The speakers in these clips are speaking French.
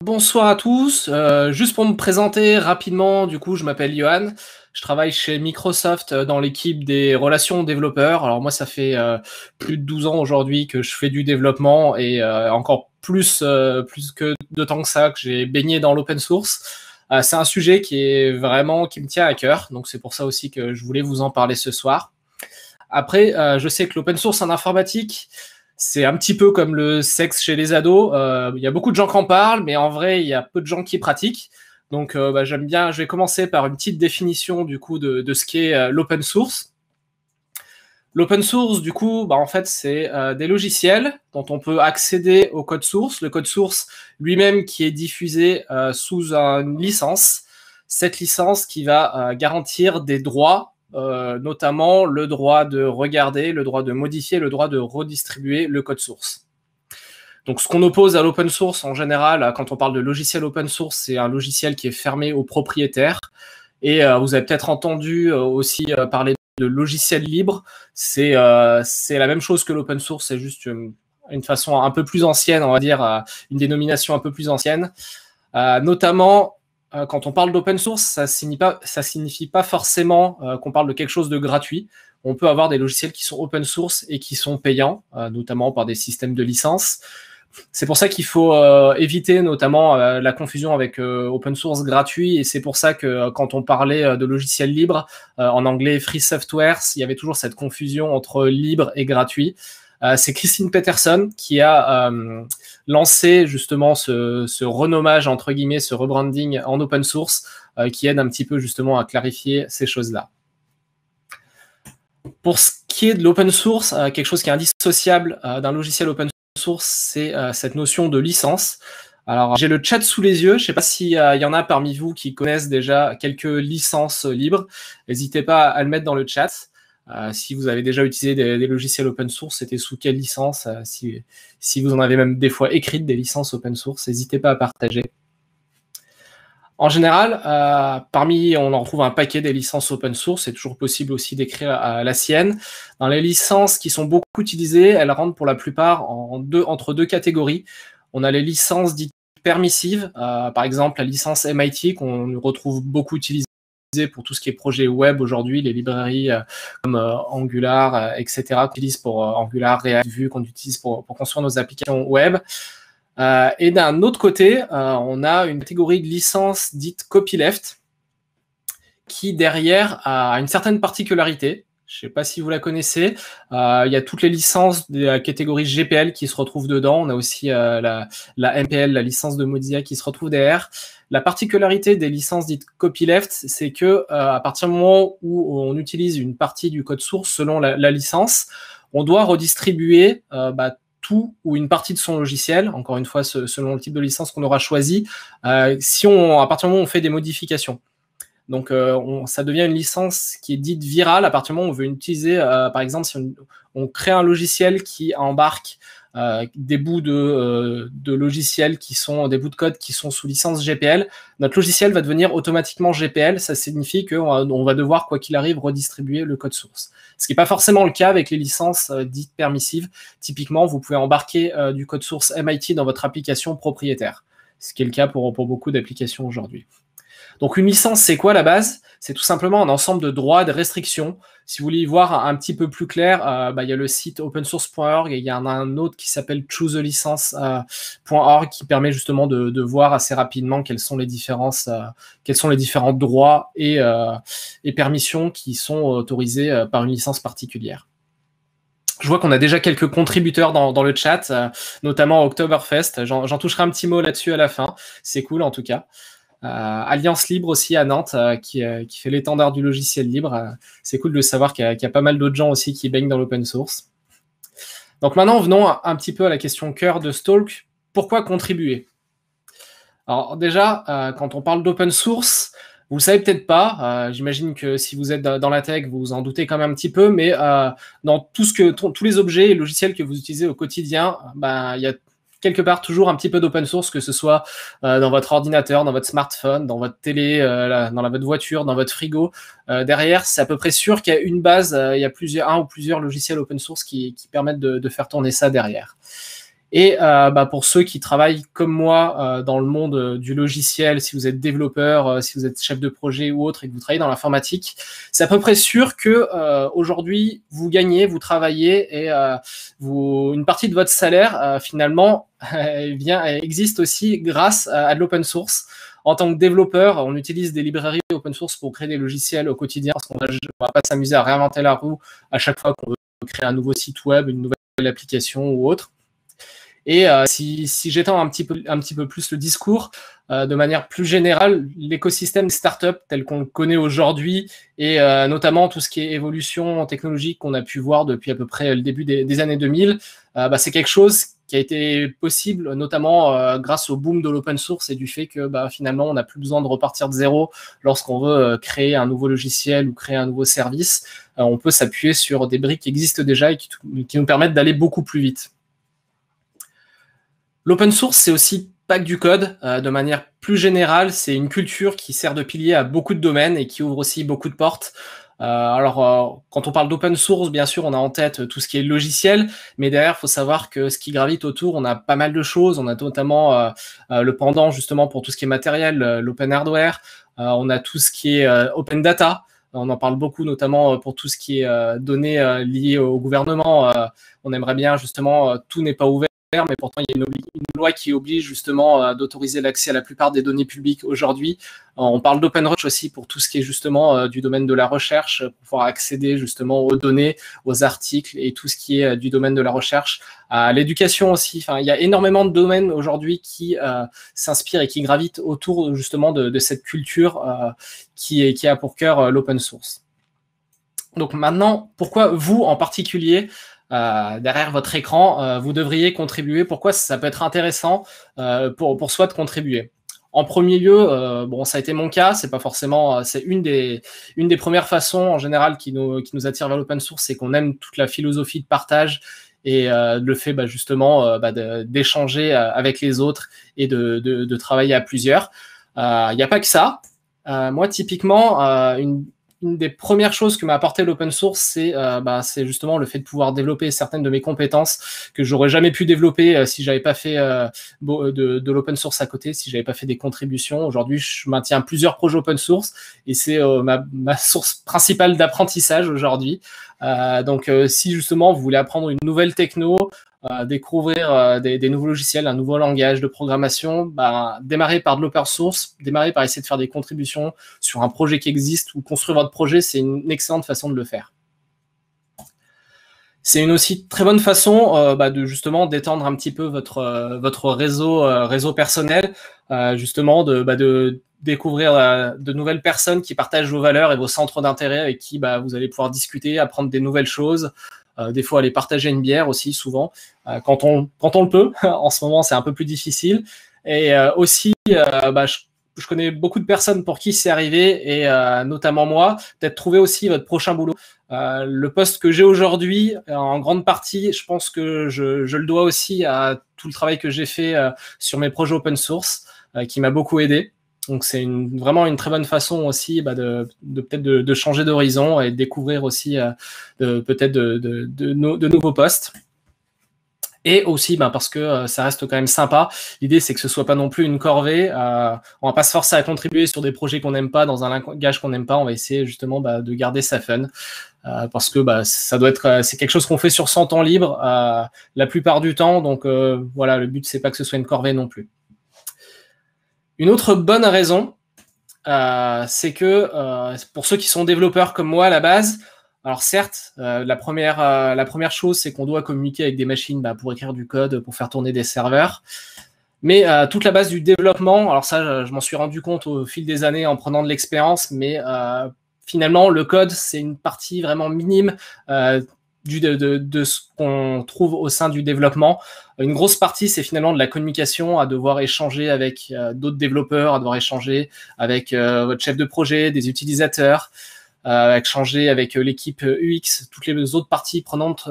Bonsoir à tous. Juste pour me présenter rapidement, du coup, je m'appelle Johan. Je travaille chez Microsoft dans l'équipe des relations développeurs. Alors moi, ça fait plus de 12 ans aujourd'hui que je fais du développement et encore plus que de temps que ça, que j'ai baigné dans l'open source. C'est un sujet qui me tient à cœur. Donc c'est pour ça aussi que je voulais vous en parler ce soir. Après, je sais que l'open source en informatique, c'est un petit peu comme le sexe chez les ados. Il y a beaucoup de gens qui en parlent, mais en vrai, il y a peu de gens qui pratiquent. Donc, j'aime bien. Je vais commencer par une petite définition du coup de ce qu'est l'open source. L'open source, du coup, en fait, c'est des logiciels dont on peut accéder au code source. Le code source lui-même qui est diffusé sous une licence. Cette licence qui va garantir des droits, notamment le droit de regarder, le droit de modifier, le droit de redistribuer le code source. Donc, ce qu'on oppose à l'open source en général, quand on parle de logiciel open source, c'est un logiciel qui est fermé aux propriétaires. Et vous avez peut-être entendu aussi parler de logiciel libre. C'est la même chose que l'open source, c'est juste une façon un peu plus ancienne, on va dire, une dénomination un peu plus ancienne. Notamment, quand on parle d'open source, ça signifie pas forcément qu'on parle de quelque chose de gratuit. On peut avoir des logiciels qui sont open source et qui sont payants, notamment par des systèmes de licence. C'est pour ça qu'il faut éviter notamment la confusion avec open source gratuit, et c'est pour ça que quand on parlait de logiciels libres, en anglais free software, il y avait toujours cette confusion entre libre et gratuit. C'est Christine Peterson qui a lancé justement ce renommage, entre guillemets, ce rebranding en open source, qui aide un petit peu justement à clarifier ces choses-là. Pour ce qui est de l'open source, quelque chose qui est indissociable d'un logiciel open source, c'est cette notion de licence. Alors, j'ai le chat sous les yeux. Je ne sais pas s'il y en a parmi vous qui connaissent déjà quelques licences libres. N'hésitez pas à le mettre dans le chat. Si vous avez déjà utilisé des logiciels open source, c'était sous quelle licence? Si vous en avez même des fois écrites des licences open source, n'hésitez pas à partager. En général, on en retrouve un paquet des licences open source. C'est toujours possible aussi d'écrire la sienne. Dans les licences qui sont beaucoup utilisées, elles rentrent pour la plupart entre deux catégories. On a les licences dites permissives, par exemple la licence MIT qu'on retrouve beaucoup utilisée pour tout ce qui est projet web aujourd'hui, les librairies comme Angular, etc., qu'on utilise pour Angular, React, Vue, qu'on utilise pour construire nos applications web. Et d'un autre côté, on a une catégorie de licences dite copyleft qui, derrière, a une certaine particularité. Je ne sais pas si vous la connaissez. Il y a toutes les licences de la catégorie GPL qui se retrouvent dedans. On a aussi la MPL, la licence de Mozilla, qui se retrouve derrière. La particularité des licences dites copyleft, c'est que à partir du moment où on utilise une partie du code source selon la licence, on doit redistribuer tout ou une partie de son logiciel, encore une fois, selon le type de licence qu'on aura choisi, à partir du moment où on fait des modifications. Donc, ça devient une licence qui est dite virale à partir du moment où on veut utiliser, par exemple, si on crée un logiciel qui embarque des bouts de logiciels qui sont des bouts de code qui sont sous licence GPL, notre logiciel va devenir automatiquement GPL. Ça signifie qu'on va devoir, quoi qu'il arrive, redistribuer le code source. Ce qui n'est pas forcément le cas avec les licences dites permissives. Typiquement, vous pouvez embarquer du code source MIT dans votre application propriétaire, ce qui est le cas pour beaucoup d'applications aujourd'hui. Donc une licence, c'est quoi la base? C'est tout simplement un ensemble de droits, de restrictions. Si vous voulez y voir un petit peu plus clair, il y a le site opensource.org et il y en a un autre qui s'appelle choosealicense.org qui permet justement de voir assez rapidement quels sont les différents droits et permissions qui sont autorisés par une licence particulière. Je vois qu'on a déjà quelques contributeurs dans le chat, notamment Oktoberfest. J'en toucherai un petit mot là-dessus à la fin. C'est cool en tout cas. Alliance Libre aussi à Nantes qui fait l'étendard du logiciel libre. C'est cool de savoir qu'il y a pas mal d'autres gens aussi qui baignent dans l'open source. Donc maintenant, venons un petit peu à la question cœur de ce talk. Pourquoi contribuer? Alors déjà, quand on parle d'open source, vous le savez peut-être pas, j'imagine que si vous êtes dans la tech, vous vous en doutez quand même un petit peu, mais dans tous les objets et logiciels que vous utilisez au quotidien, il y a quelque part toujours un petit peu d'open source, que ce soit dans votre ordinateur, dans votre smartphone, dans votre télé, dans votre voiture, dans votre frigo. Derrière, c'est à peu près sûr qu'il y a une base, il y a un ou plusieurs logiciels open source qui permettent de faire tourner ça derrière. Et pour ceux qui travaillent comme moi dans le monde du logiciel, si vous êtes développeur, si vous êtes chef de projet ou autre et que vous travaillez dans l'informatique, c'est à peu près sûr que aujourd'hui vous gagnez, vous travaillez et une partie de votre salaire finalement existe aussi grâce à de l'open source. En tant que développeur, on utilise des librairies open source pour créer des logiciels au quotidien parce qu'on va pas s'amuser à réinventer la roue à chaque fois qu'on veut créer un nouveau site web, une nouvelle application ou autre. Et si j'étends un petit peu plus le discours, de manière plus générale, l'écosystème des startups tel qu'on le connaît aujourd'hui et notamment tout ce qui est évolution technologique qu'on a pu voir depuis à peu près le début des années 2000, c'est quelque chose qui a été possible notamment grâce au boom de l'open source et du fait que finalement on n'a plus besoin de repartir de zéro lorsqu'on veut créer un nouveau logiciel ou créer un nouveau service. On peut s'appuyer sur des briques qui existent déjà et qui nous permettent d'aller beaucoup plus vite. L'open source, c'est aussi pas que du code. De manière plus générale, c'est une culture qui sert de pilier à beaucoup de domaines et qui ouvre aussi beaucoup de portes. Quand on parle d'open source, bien sûr, on a en tête tout ce qui est logiciel, mais derrière, il faut savoir que ce qui gravite autour, on a pas mal de choses. On a notamment le pendant, justement, pour tout ce qui est matériel, l'open hardware. On a tout ce qui est open data. On en parle beaucoup, notamment pour tout ce qui est données liées au gouvernement. On aimerait bien, justement, tout n'est pas ouvert, mais pourtant il y a une loi qui oblige justement d'autoriser l'accès à la plupart des données publiques aujourd'hui. On parle d'OpenReach aussi pour tout ce qui est justement du domaine de la recherche, pour pouvoir accéder justement aux données, aux articles et tout ce qui est du domaine de la recherche. À l'éducation aussi, il y a énormément de domaines aujourd'hui qui s'inspirent et qui gravitent autour justement de cette culture qui a pour cœur l'open source. Donc maintenant, pourquoi vous en particulier derrière votre écran, vous devriez contribuer. Pourquoi ça peut être intéressant pour soi de contribuer? En premier lieu, bon, ça a été mon cas, c'est pas forcément, c'est une des premières façons en général qui nous attire vers l'open source, c'est qu'on aime toute la philosophie de partage et le fait justement d'échanger avec les autres et de travailler à plusieurs. Il n'y a pas que ça. Moi, typiquement, une des premières choses que m'a apporté l'open source, c'est justement le fait de pouvoir développer certaines de mes compétences que j'aurais jamais pu développer si j'avais pas fait de l'open source à côté, si j'avais pas fait des contributions. Aujourd'hui, je maintiens plusieurs projets open source et c'est ma source principale d'apprentissage aujourd'hui. Donc, si justement vous voulez apprendre une nouvelle techno, découvrir des nouveaux logiciels, un nouveau langage de programmation, démarrer par de l'open source, démarrer par essayer de faire des contributions sur un projet qui existe ou construire votre projet, c'est une excellente façon de le faire. C'est une aussi très bonne façon de justement d'étendre un petit peu votre réseau personnel, justement de découvrir de nouvelles personnes qui partagent vos valeurs et vos centres d'intérêt avec qui vous allez pouvoir discuter, apprendre des nouvelles choses. Des fois, aller partager une bière aussi, souvent, quand on le peut. En ce moment, c'est un peu plus difficile. Et aussi, je connais beaucoup de personnes pour qui c'est arrivé, et notamment moi, peut-être trouver aussi votre prochain boulot. Le poste que j'ai aujourd'hui, en grande partie, je pense que je le dois aussi à tout le travail que j'ai fait sur mes projets open source, qui m'a beaucoup aidé. Donc c'est vraiment une très bonne façon aussi peut-être de changer d'horizon et de découvrir aussi peut-être de nouveaux postes. Et aussi parce que ça reste quand même sympa. L'idée, c'est que ce soit pas non plus une corvée. On va pas se forcer à contribuer sur des projets qu'on n'aime pas, dans un langage qu'on n'aime pas. On va essayer justement de garder ça fun. Parce que ça doit être, c'est quelque chose qu'on fait sur son temps libre la plupart du temps. Donc voilà, le but, c'est pas que ce soit une corvée non plus. Une autre bonne raison, c'est que pour ceux qui sont développeurs comme moi à la base, alors certes, la première chose, c'est qu'on doit communiquer avec des machines pour écrire du code, pour faire tourner des serveurs. Mais toute la base du développement, alors ça, je m'en suis rendu compte au fil des années en prenant de l'expérience, mais finalement, le code, c'est une partie vraiment minime de ce qu'on trouve au sein du développement. Une grosse partie, c'est finalement de la communication, à devoir échanger avec d'autres développeurs, à devoir échanger avec votre chef de projet, des utilisateurs, échanger avec l'équipe UX, toutes les autres parties prenantes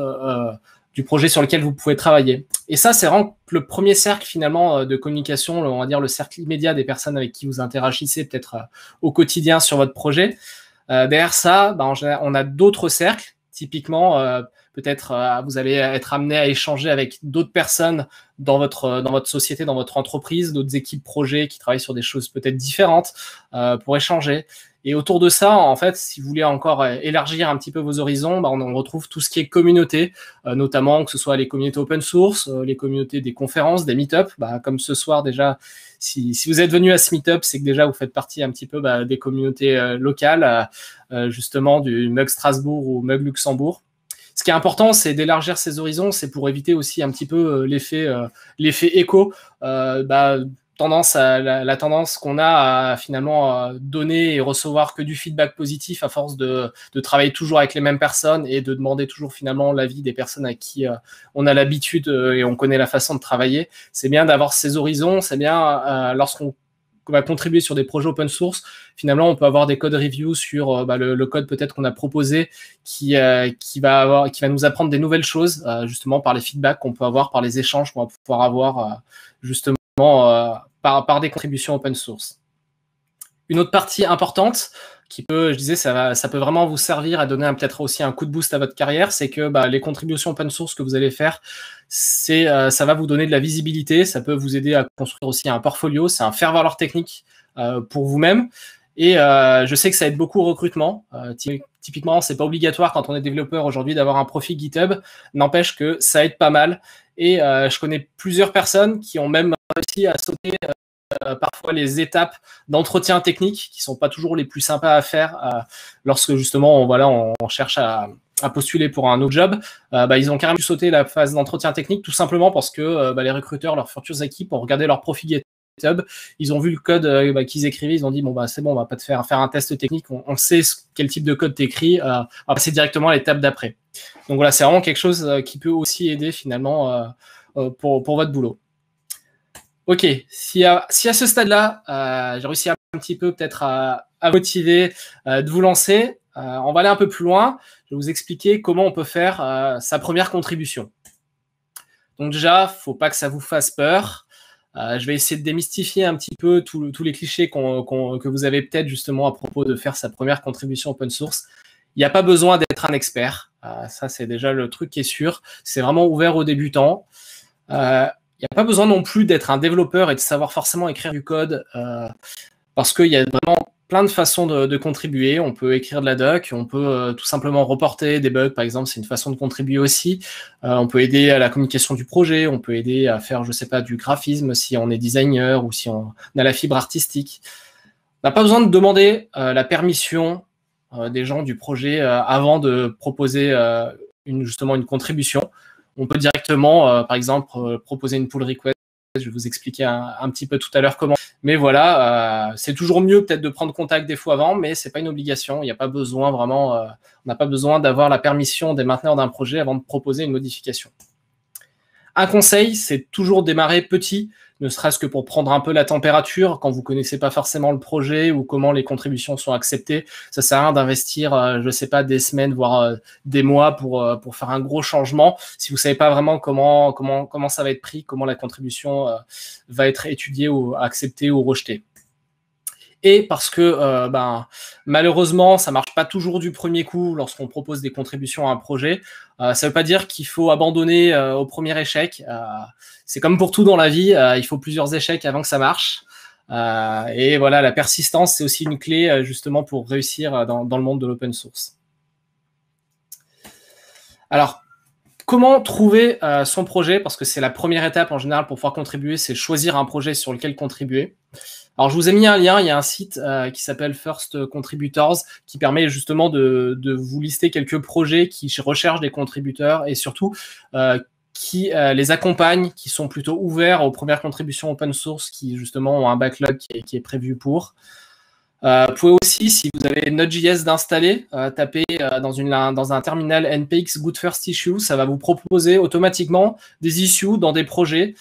du projet sur lequel vous pouvez travailler. Et ça, c'est vraiment le premier cercle finalement de communication, on va dire le cercle immédiat des personnes avec qui vous interagissez peut-être au quotidien sur votre projet. Derrière ça, en général, on a d'autres cercles. Typiquement, peut-être vous allez être amené à échanger avec d'autres personnes dans votre société, dans votre entreprise, d'autres équipes projets qui travaillent sur des choses peut-être différentes pour échanger. Et autour de ça, en fait, si vous voulez encore élargir un petit peu vos horizons, on retrouve tout ce qui est communauté, notamment que ce soit les communautés open source, les communautés des conférences, des meet-up. Comme ce soir déjà, si vous êtes venu à ce meet-up, c'est que déjà vous faites partie un petit peu des communautés locales, justement du MUG Strasbourg ou MUG Luxembourg. Ce qui est important, c'est d'élargir ses horizons, c'est pour éviter aussi un petit peu l'effet écho. La tendance qu'on a à finalement donner et recevoir que du feedback positif à force de travailler toujours avec les mêmes personnes et de demander toujours finalement l'avis des personnes à qui on a l'habitude et on connaît la façon de travailler. C'est bien d'avoir ces horizons, c'est bien lorsqu'on va contribuer sur des projets open source, finalement on peut avoir des code reviews sur le code peut-être qu'on a proposé qui va nous apprendre des nouvelles choses justement par les feedbacks qu'on peut avoir, par les échanges qu'on va pouvoir avoir justement par des contributions open source. Une autre partie importante qui peut, je disais, ça peut vraiment vous servir à donner peut-être aussi un coup de boost à votre carrière, c'est que les contributions open source que vous allez faire, ça va vous donner de la visibilité, ça peut vous aider à construire aussi un portfolio, c'est un faire-valoir technique pour vous-même. Et je sais que ça aide beaucoup au recrutement. Typiquement, c'est pas obligatoire quand on est développeur aujourd'hui d'avoir un profil GitHub, n'empêche que ça aide pas mal. Et je connais plusieurs personnes qui ont même réussi à sauter parfois les étapes d'entretien technique qui sont pas toujours les plus sympas à faire lorsque justement on cherche à postuler pour un autre job. Ils ont carrément sauté la phase d'entretien technique tout simplement parce que les recruteurs, leurs futures équipes ont regardé leur profil GitHub, ils ont vu le code qu'ils écrivaient, ils ont dit c'est bon, on va pas te faire un test technique, on sait quel type de code t'écris, on va passer directement à l'étape d'après. Donc voilà, c'est vraiment quelque chose qui peut aussi aider finalement pour votre boulot. Ok, si à ce stade-là, j'ai réussi un petit peu peut-être à motiver de vous lancer, on va aller un peu plus loin. Je vais vous expliquer comment on peut faire sa première contribution. Donc déjà, faut pas que ça vous fasse peur. Je vais essayer de démystifier un petit peu tous les clichés que vous avez peut-être justement à propos de faire sa première contribution open source. Il n'y a pas besoin d'être un expert. Ça, c'est déjà le truc qui est sûr. C'est vraiment ouvert aux débutants. Il n'y a pas besoin non plus d'être un développeur et de savoir forcément écrire du code parce qu'il y a vraiment plein de façons de contribuer. On peut écrire de la doc, on peut tout simplement reporter des bugs, par exemple, c'est une façon de contribuer aussi. On peut aider à la communication du projet, on peut aider à faire, je sais pas, du graphisme si on est designer ou si on a la fibre artistique. On n'a pas besoin de demander la permission des gens du projet avant de proposer justement une contribution. On peut directement, par exemple, proposer une pull request. Je vais vous expliquer un petit peu tout à l'heure comment. Mais voilà, c'est toujours mieux peut-être de prendre contact des fois avant, mais c'est pas une obligation. Il n'y a pas besoin vraiment, on n'a pas besoin d'avoir la permission des mainteneurs d'un projet avant de proposer une modification. Un conseil, c'est toujours démarrer petit, ne serait-ce que pour prendre un peu la température quand vous connaissez pas forcément le projet ou comment les contributions sont acceptées. Ça sert à rien d'investir, je sais pas, des semaines voire des mois pour faire un gros changement si vous savez pas vraiment comment ça va être pris, comment la contribution va être étudiée ou acceptée ou rejetée. Et parce que malheureusement, ça marche pas toujours du premier coup lorsqu'on propose des contributions à un projet. Ça veut pas dire qu'il faut abandonner au premier échec. C'est comme pour tout dans la vie, il faut plusieurs échecs avant que ça marche. Et voilà, la persistance, c'est aussi une clé justement pour réussir dans le monde de l'open source. Alors, comment trouver son projet? Parce que c'est la première étape en général pour pouvoir contribuer, c'est choisir un projet sur lequel contribuer. Alors, je vous ai mis un lien, il y a un site qui s'appelle First Contributors qui permet justement de vous lister quelques projets qui recherchent des contributeurs et surtout qui les accompagnent, qui sont plutôt ouverts aux premières contributions open source qui justement ont un backlog qui est prévu pour. Vous pouvez aussi, si vous avez Node.js d'installer, taper dans un terminal npx good first issue, ça va vous proposer automatiquement des issues dans des projets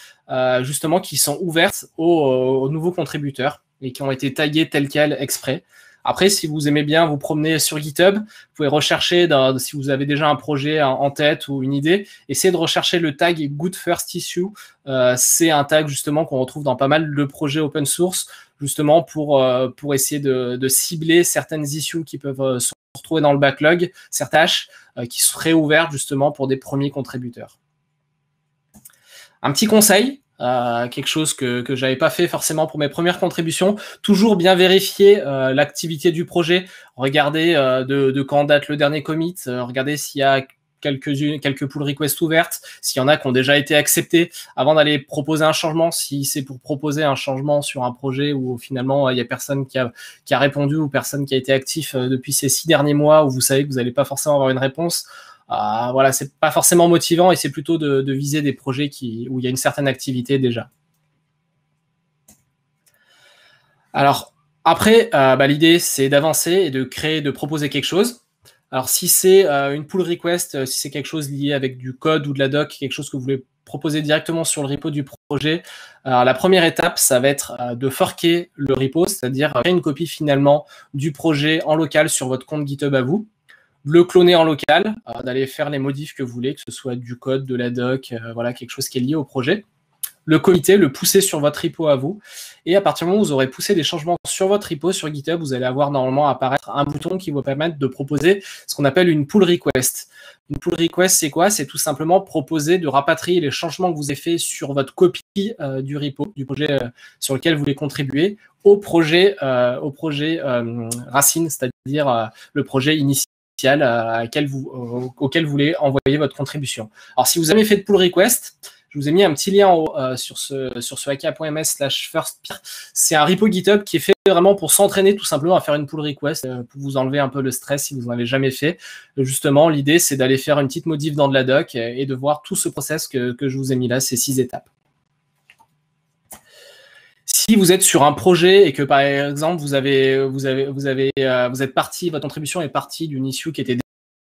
justement qui sont ouvertes aux nouveaux contributeurs et qui ont été tagués tel quel exprès. Après, si vous aimez bien vous promener sur GitHub, vous pouvez rechercher, si vous avez déjà un projet en tête ou une idée, essayez de rechercher le tag Good First Issue. C'est un tag justement qu'on retrouve dans pas mal de projets open source, justement pour essayer de cibler certaines issues qui peuvent retrouver dans le backlog certaines tâches qui seraient ouvertes justement pour des premiers contributeurs. Un petit conseil, quelque chose que j'avais pas fait forcément pour mes premières contributions, toujours bien vérifier l'activité du projet, regarder de quand date le dernier commit, regarder s'il y a quelques pull requests ouvertes, s'il y en a qui ont déjà été acceptées, avant d'aller proposer un changement, si c'est pour proposer un changement sur un projet où finalement il y a personne qui a répondu ou personne qui a été actif depuis ces 6 derniers mois, où vous savez que vous n'allez pas forcément avoir une réponse. Voilà, c'est pas forcément motivant et c'est plutôt de viser des projets où il y a une certaine activité déjà. Alors après, l'idée c'est d'avancer et de proposer quelque chose. Alors si c'est une pull request, si c'est quelque chose lié avec du code ou de la doc, quelque chose que vous voulez proposer directement sur le repo du projet, alors la première étape, ça va être de forker le repo, c'est-à-dire créer une copie finalement du projet en local sur votre compte GitHub à vous, le cloner en local, d'aller faire les modifs que vous voulez, que ce soit du code, de la doc, voilà, quelque chose qui est lié au projet. Le committer, le pousser sur votre repo à vous. Et à partir du moment où vous aurez poussé des changements sur votre repo, sur GitHub, vous allez avoir normalement apparaître un bouton qui va permettre de proposer ce qu'on appelle une pull request. Une pull request, c'est quoi? C'est tout simplement proposer de rapatrier les changements que vous avez fait sur votre copie du repo, du projet sur lequel vous voulez contribuer, au projet racine, c'est-à-dire le projet initial auquel vous voulez envoyer votre contribution. Alors, si vous avez fait de pull request, je vous ai mis un petit lien sur ce aka.ms/firstpeer. C'est un repo GitHub qui est fait vraiment pour s'entraîner tout simplement à faire une pull request, pour vous enlever un peu le stress si vous n'en avez jamais fait. Justement, l'idée, c'est d'aller faire une petite modif dans de la doc et de voir tout ce process que je vous ai mis là, ces 6 étapes. Si vous êtes sur un projet et que par exemple vous êtes parti, votre contribution est partie d'une issue qui était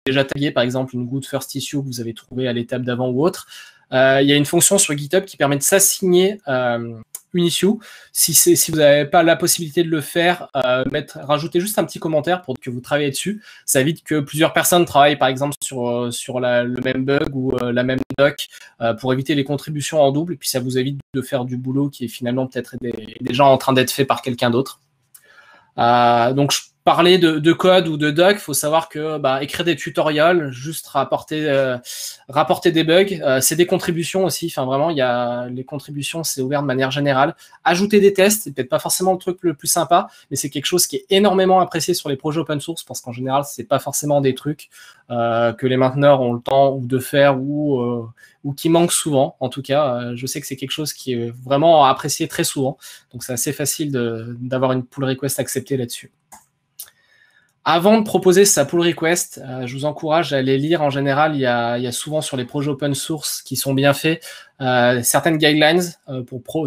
déjà taguée, par exemple une good first issue que vous avez trouvée à l'étape d'avant ou autre, il y a une fonction sur GitHub qui permet de s'assigner une issue. Si vous n'avez pas la possibilité de le faire, rajoutez juste un petit commentaire pour que vous travaillez dessus. Ça évite que plusieurs personnes travaillent par exemple sur le même bug ou la même doc pour éviter les contributions en double. Et puis ça vous évite de faire du boulot qui est finalement peut-être déjà en train d'être fait par quelqu'un d'autre. Donc je parlais de code ou de doc, il faut savoir que écrire des tutoriels, juste rapporter des bugs, c'est des contributions aussi. Enfin vraiment, les contributions, c'est ouvert de manière générale. Ajouter des tests, c'est peut-être pas forcément le truc le plus sympa, mais c'est quelque chose qui est énormément apprécié sur les projets open source parce qu'en général, c'est pas forcément des trucs que les mainteneurs ont le temps de faire ou qui manquent souvent. En tout cas, je sais que c'est quelque chose qui est vraiment apprécié très souvent. Donc c'est assez facile d'avoir une pull request acceptée là-dessus. Avant de proposer sa pull request, je vous encourage à aller lire. En général, il y a souvent sur les projets open source qui sont bien faits certaines guidelines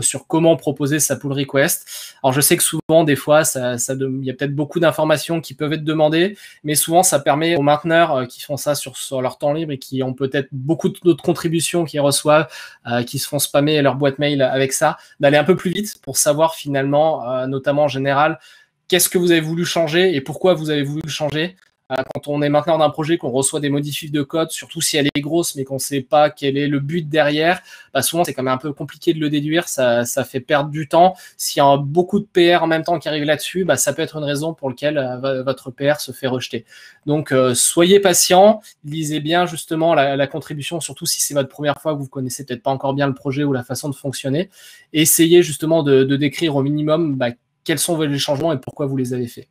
sur comment proposer sa pull request. Alors, je sais que souvent, des fois, il y a peut-être beaucoup d'informations qui peuvent être demandées, mais souvent, ça permet aux mainteneurs qui font ça sur leur temps libre et qui ont peut-être beaucoup d'autres contributions qu'ils reçoivent, qui se font spammer leur boîte mail avec ça, d'aller un peu plus vite pour savoir finalement, notamment en général, qu'est-ce que vous avez voulu changer et pourquoi vous avez voulu le changer. Quand on est mainteneur d'un projet, qu'on reçoit des modifs de code, surtout si elle est grosse, mais qu'on ne sait pas quel est le but derrière, souvent c'est quand même un peu compliqué de le déduire, ça fait perdre du temps. S'il y a beaucoup de PR en même temps qui arrivent là-dessus, ça peut être une raison pour laquelle votre PR se fait rejeter. Donc soyez patient, lisez bien justement la contribution, surtout si c'est votre première fois que vous ne connaissez peut-être pas encore bien le projet ou la façon de fonctionner. Essayez justement de décrire au minimum quels sont les changements et pourquoi vous les avez faits.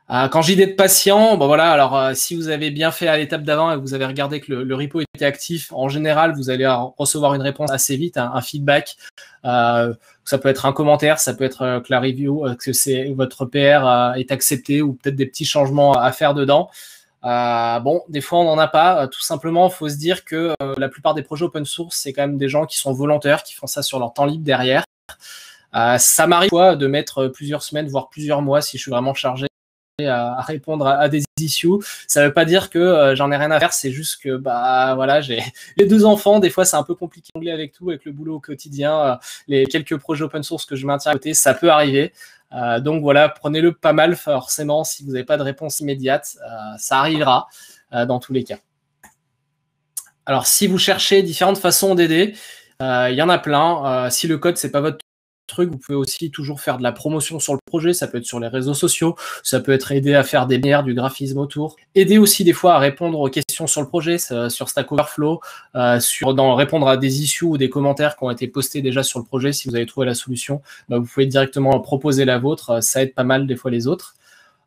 Quand j'ai d'être patient, alors si vous avez bien fait à l'étape d'avant et que vous avez regardé que le repo était actif, en général, vous allez recevoir une réponse assez vite, un feedback. Ça peut être un commentaire, ça peut être que la review, que votre PR est accepté ou peut-être des petits changements à faire dedans. Des fois, on n'en a pas. Tout simplement, il faut se dire que la plupart des projets open source, c'est quand même des gens qui sont volontaires, qui font ça sur leur temps libre derrière. Ça m'arrive de mettre plusieurs semaines, voire plusieurs mois si je suis vraiment chargé à répondre à des issues. Ça ne veut pas dire que j'en ai rien à faire, c'est juste que j'ai les 2 enfants, des fois c'est un peu compliqué d'ongler avec tout, avec le boulot au quotidien, les quelques projets open source que je maintiens à côté, ça peut arriver. Donc voilà, prenez-le pas mal forcément si vous n'avez pas de réponse immédiate, ça arrivera dans tous les cas. Alors si vous cherchez différentes façons d'aider, il y en a plein. Si le code c'est pas votre trucs. Vous pouvez aussi toujours faire de la promotion sur le projet. Ça peut être sur les réseaux sociaux. Ça peut être aider à faire des bannières, du graphisme autour. Aider aussi des fois à répondre aux questions sur le projet, sur Stack Overflow, répondre à des issues ou des commentaires qui ont été postés déjà sur le projet. Si vous avez trouvé la solution, bah, vous pouvez directement proposer la vôtre. Ça aide pas mal des fois les autres.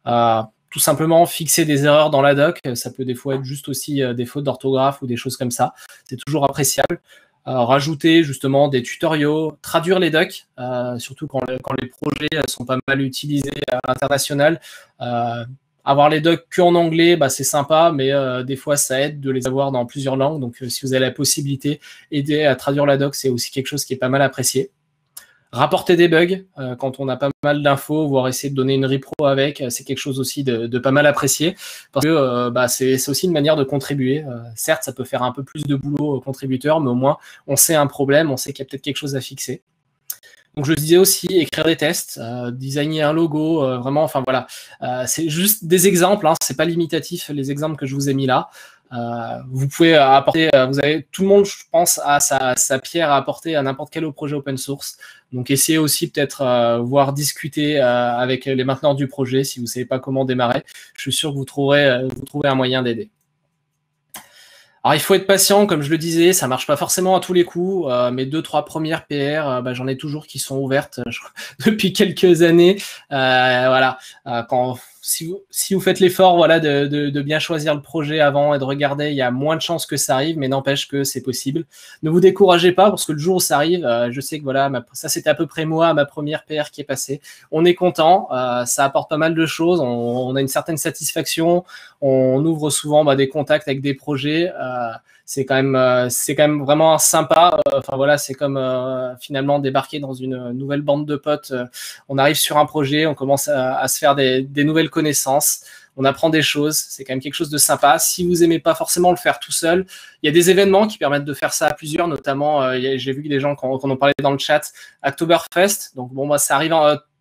Tout simplement fixer des erreurs dans la doc. Ça peut des fois être juste aussi des fautes d'orthographe ou des choses comme ça. C'est toujours appréciable. Rajouter justement des tutoriaux, traduire les docs, surtout quand les projets sont pas mal utilisés à l'international. Avoir les docs qu'en anglais, bah, c'est sympa, mais des fois ça aide de les avoir dans plusieurs langues. Donc si vous avez la possibilité, aider à traduire la doc, c'est aussi quelque chose qui est pas mal apprécié. Rapporter des bugs quand on a pas mal d'infos, voire essayer de donner une repro avec, c'est quelque chose aussi de pas mal apprécié, parce que bah, c'est aussi une manière de contribuer. Certes, ça peut faire un peu plus de boulot aux contributeurs, mais au moins on sait un problème, on sait qu'il y a peut-être quelque chose à fixer. Donc je disais aussi écrire des tests, designer un logo, vraiment, enfin voilà, c'est juste des exemples, hein, c'est pas limitatif les exemples que je vous ai mis là. Vous pouvez apporter, vous avez tout le monde, je pense, a sa pierre à apporter à n'importe quel projet open source. Donc essayez aussi peut-être voire discuter avec les mainteneurs du projet si vous ne savez pas comment démarrer. Je suis sûr que vous trouverez un moyen d'aider. Alors, il faut être patient, comme je le disais, ça marche pas forcément à tous les coups. Mes 2-3 premières PR, bah, j'en ai toujours qui sont ouvertes depuis quelques années. Voilà, si vous faites l'effort, voilà, de bien choisir le projet avant et de regarder, il y a moins de chances que ça arrive, mais n'empêche que c'est possible. Ne vous découragez pas, parce que le jour où ça arrive, je sais que voilà, ça c'était à peu près moi, ma première PR qui est passée. On est content, ça apporte pas mal de choses, on a une certaine satisfaction, on ouvre souvent des contacts avec des projets. C'est quand même vraiment sympa. Enfin voilà, c'est comme finalement débarquer dans une nouvelle bande de potes. On arrive sur un projet, on commence à se faire des nouvelles connaissances. On apprend des choses. C'est quand même quelque chose de sympa. Si vous aimez pas forcément le faire tout seul, il y a des événements qui permettent de faire ça à plusieurs. Notamment, j'ai vu que des gens qu'on en parlait dans le chat, Oktoberfest. Donc bon, bah, ça arrive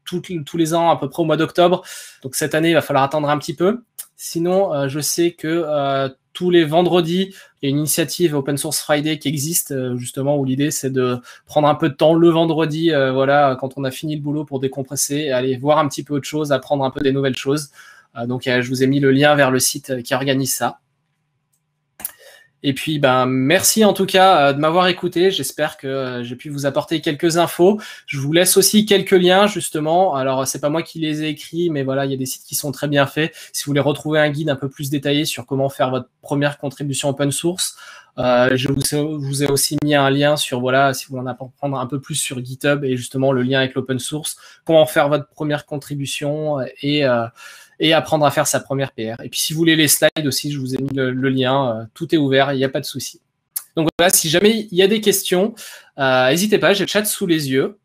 tous les ans à peu près au mois d'octobre. Donc cette année, il va falloir attendre un petit peu. Sinon, je sais que tous les vendredis, il y a une initiative Open Source Friday qui existe, justement, où l'idée, c'est de prendre un peu de temps le vendredi, voilà, quand on a fini le boulot pour décompresser, et aller voir un petit peu autre chose, apprendre un peu des nouvelles choses. Donc, je vous ai mis le lien vers le site qui organise ça. Et puis, ben, merci en tout cas de m'avoir écouté. J'espère que j'ai pu vous apporter quelques infos. Je vous laisse aussi quelques liens, justement. Alors, c'est pas moi qui les ai écrits, mais voilà, il y a des sites qui sont très bien faits. Si vous voulez retrouver un guide un peu plus détaillé sur comment faire votre première contribution open source, je vous ai aussi mis un lien sur, voilà, si vous voulez en apprendre un peu plus sur GitHub et justement le lien avec l'open source, comment faire votre première contribution et apprendre à faire sa première PR. Et puis, si vous voulez les slides aussi, je vous ai mis le lien. Tout est ouvert, il n'y a pas de souci. Donc voilà, si jamais il y a des questions, n'hésitez pas, j'ai le chat sous les yeux.